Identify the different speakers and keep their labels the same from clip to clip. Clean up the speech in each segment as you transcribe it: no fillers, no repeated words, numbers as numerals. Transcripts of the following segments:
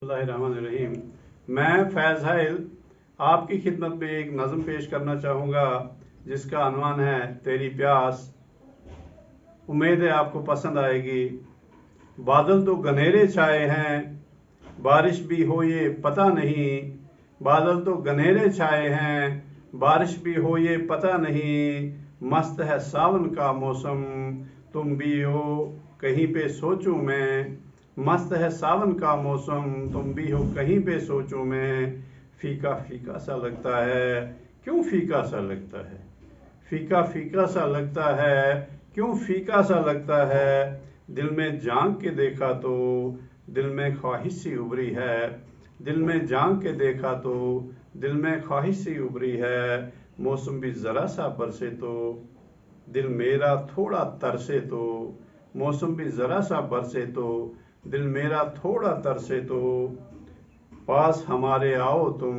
Speaker 1: बिस्मिल्लाहिर्रहमानिर्रहीम। मैं फैज़ हाइल आपकी खिदमत में एक नज़म पेश करना चाहूँगा जिसका अनवान है तेरी प्यास। उम्मीद है आपको पसंद आएगी। बादल तो घनेरे छाए हैं, बारिश भी हो ये पता नहीं। बादल तो घनेरे छाए हैं, बारिश भी हो ये पता नहीं। मस्त है सावन का मौसम, तुम भी हो कहीं पे सोचूं मैं। मस्त है सावन का मौसम, तुम भी हो कहीं पे सोचूं मैं। फीका फीका सा लगता है, क्यों फीका सा लगता है। फीका फीका सा लगता है, क्यों फीका सा लगता है। दिल में झांक के देखा तो दिल में ख्वाहिश सी उभरी है। दिल में झांक के देखा तो दिल में ख्वाहिश सी उभरी है। मौसम भी ज़रा सा बरसे तो दिल मेरा थोड़ा तरसे तो। मौसम भी ज़रा सा बरसे तो दिल मेरा थोड़ा तरसे तो। पास हमारे आओ तुम,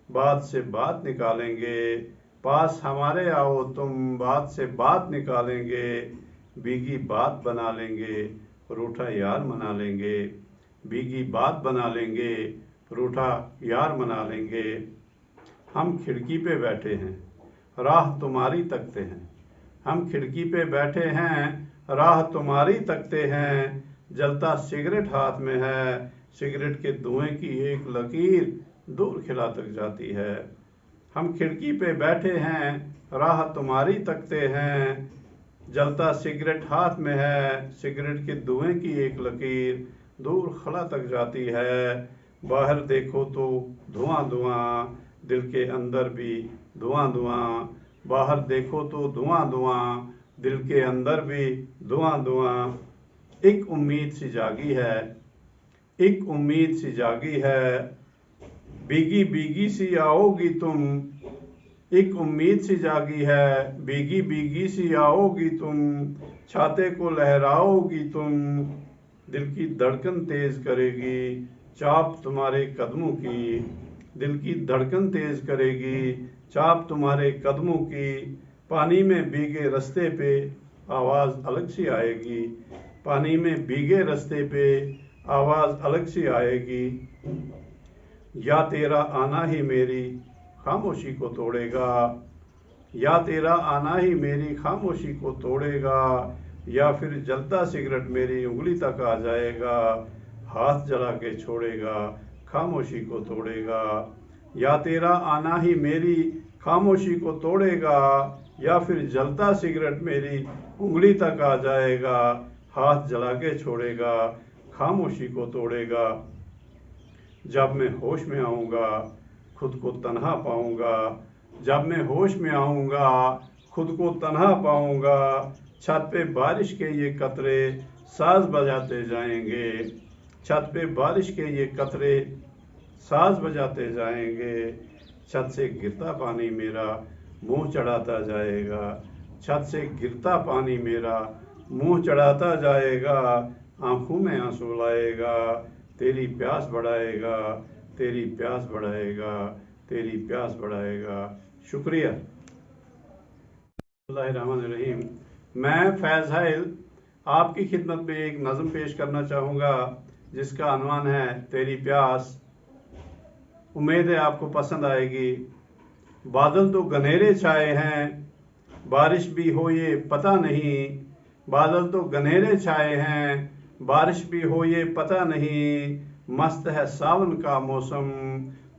Speaker 1: बात से बात निकालेंगे। पास हमारे आओ तुम, बात से बात निकालेंगे। भीगी बात बना लेंगे, रूठा यार मना लेंगे। भीगी बात बना लेंगे, रूठा यार मना लेंगे। हम खिड़की पे बैठे हैं, राह तुम्हारी तकते हैं। हम खिड़की पे बैठे हैं, राह तुम्हारी तकते हैं। जलता सिगरेट हाथ में है, सिगरेट के धुएं की एक लकीर दूर खिला तक जाती है। हम खिड़की पे बैठे हैं, राह तुम्हारी तकते हैं। जलता सिगरेट हाथ में है, सिगरेट के धुएं की एक लकीर दूर खला तक जाती है। बाहर देखो तो धुआं धुआं, दिल के अंदर भी धुआं धुआं। बाहर देखो तो धुआं धुआं, दिल के अंदर भी धुआं धुआं। एक उम्मीद सी जागी है, एक उम्मीद सी जागी है। भीगी भीगी सी आओगी तुम, एक उम्मीद सी जागी है। भीगी भीगी सी आओगी तुम, छाते को लहराओगी तुम। दिल की धड़कन तेज करेगी चाप तुम्हारे कदमों की। दिल की धड़कन तेज करेगी चाप तुम्हारे कदमों की। पानी में भीगे रास्ते पे आवाज़ अलग सी आएगी। पानी में भीगे रास्ते पे आवाज़ अलग सी आएगी। या तेरा आना ही मेरी खामोशी को तोड़ेगा। या तेरा आना ही मेरी खामोशी को तोड़ेगा। या फिर जलता सिगरेट मेरी उंगली तक आ जाएगा, हाथ जला के छोड़ेगा, खामोशी को तोड़ेगा। या तेरा आना ही मेरी खामोशी को तोड़ेगा। या फिर जलता सिगरेट मेरी उंगली तक आ जाएगा, हाथ जला के छोड़ेगा, खामोशी को तोड़ेगा। जब मैं होश में आऊँगा खुद को तन्हा पाऊँगा। जब मैं होश में आऊँगा खुद को तन्हा पाऊँगा। छत पे बारिश के ये कतरे साज बजाते जाएंगे। छत पे बारिश के ये कतरे साज बजाते जाएंगे। छत से गिरता पानी मेरा मुंह चढ़ाता जाएगा। छत से गिरता पानी मेरा मुंह चढ़ाता जाएगा। आंखों में आंसू लाएगा, तेरी प्यास बढ़ाएगा, तेरी प्यास बढ़ाएगा, तेरी प्यास बढ़ाएगा। शुक्रिया। बिस्मिल्लाहिर्रहमानिर्रहीम। मैं फैज़ हाइल आपकी खिदमत में एक नज़म पेश करना चाहूँगा जिसका अनवान है तेरी प्यास। उम्मीद है आपको पसंद आएगी। बादल तो घनेरे छाए हैं, बारिश भी हो ये पता नहीं। बादल तो घनेरे छाए हैं, बारिश भी हो ये पता नहीं। मस्त है सावन का मौसम,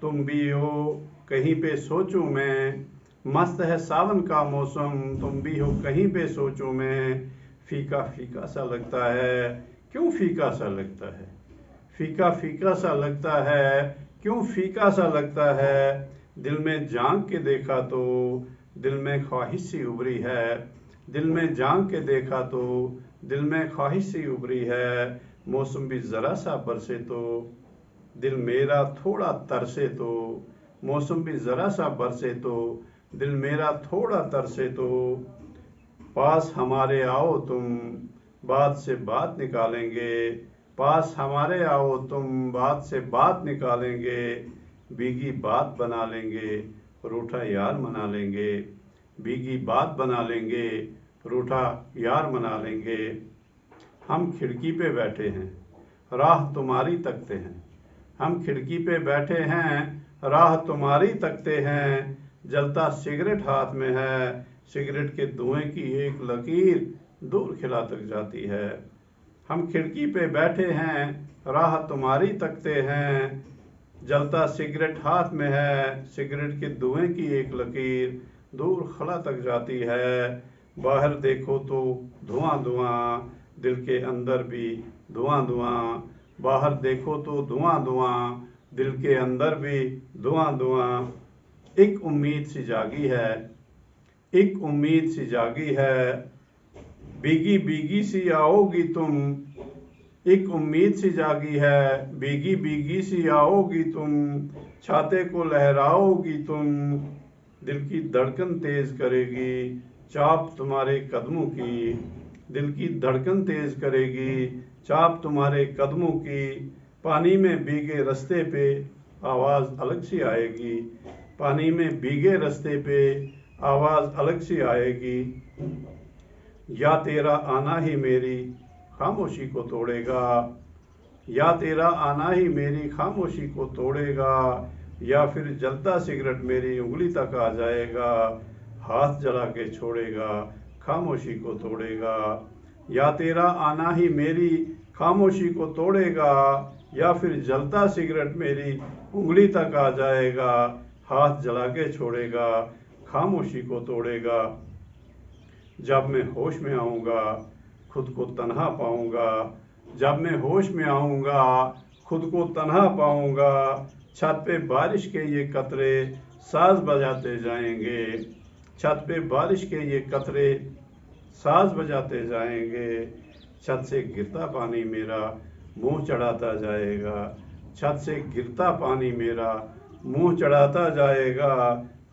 Speaker 1: तुम भी हो कहीं पे सोचूं मैं। मस्त है सावन का मौसम, तुम भी हो कहीं पे सोचूं मैं। फीका फीका सा लगता है, क्यों फीका सा लगता है। फीका फीका सा लगता है, क्यों फीका सा लगता है। दिल में झांक के देखा तो दिल में ख्वाहिश सी उभरी है। दिल में झांक के देखा तो दिल में ख्वाहिश सी उभरी है। मौसम भी ज़रा सा बरसे तो दिल मेरा थोड़ा तरसे तो। मौसम भी ज़रा सा बरसे तो दिल मेरा थोड़ा तरसे तो। पास हमारे आओ तुम, बात से बात निकालेंगे। पास हमारे आओ तुम, बात से बात निकालेंगे। भीगी बात बना लेंगे, रूठा यार मना लेंगे। भीगी बात बना लेंगे, रूठा यार मना लेंगे। हम खिड़की पे बैठे हैं, राह तुम्हारी तकते हैं। हम खिड़की पे बैठे हैं, राह तुम्हारी तकते हैं, जलता सिगरेट हाथ में है, सिगरेट के धुएं की एक लकीर दूर खिला तक जाती है। हम खिड़की पे बैठे हैं, राह तुम्हारी तकते हैं, जलता सिगरेट हाथ में है, सिगरेट के धुएं की एक लकीर दूर खला तक जाती है। बाहर देखो तो धुआं धुआं, दिल के अंदर भी धुआं धुआं, बाहर देखो तो धुआं धुआं, दिल के अंदर भी धुआं धुआं। एक उम्मीद सी जागी है, एक उम्मीद सी जागी है, भीगी भीगी सी आओगी तुम, एक उम्मीद सी जागी है, भीगी भीगी सी आओगी तुम, छाते को लहराओगी तुम, दिल की धड़कन तेज करेगी चाप तुम्हारे कदमों की, दिल की धड़कन तेज करेगी चाप तुम्हारे कदमों की। पानी में भीगे रास्ते पे आवाज़ अलग सी आएगी, पानी में भीगे रास्ते पे आवाज़ अलग सी आएगी। या तेरा आना ही मेरी खामोशी को तोड़ेगा, या तेरा आना ही मेरी खामोशी को तोड़ेगा, या फिर जलता सिगरेट मेरी उंगली तक आ जाएगा, हाथ जला के छोड़ेगा, खामोशी को तोड़ेगा। या तेरा आना ही मेरी खामोशी को तोड़ेगा, या फिर जलता सिगरेट मेरी उंगली तक आ जाएगा, हाथ जला के छोड़ेगा, खामोशी को तोड़ेगा। जब मैं होश में आऊँगा खुद को तन्हा पाऊँगा, जब मैं होश में आऊँगा खुद को तन्हा पाऊँगा, छत पे बारिश के ये कतरे साज बजाते जाएंगे, छत पे बारिश के ये कतरे साज बजाते जाएंगे। छत से गिरता पानी मेरा मुंह चढ़ाता जाएगा, छत से गिरता पानी मेरा मुंह चढ़ाता जाएगा,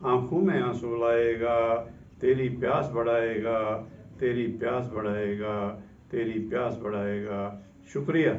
Speaker 1: आंखों में आंसू लाएगा, तेरी प्यास बढ़ाएगा, तेरी प्यास बढ़ाएगा, तेरी प्यास बढ़ाएगा। शुक्रिया।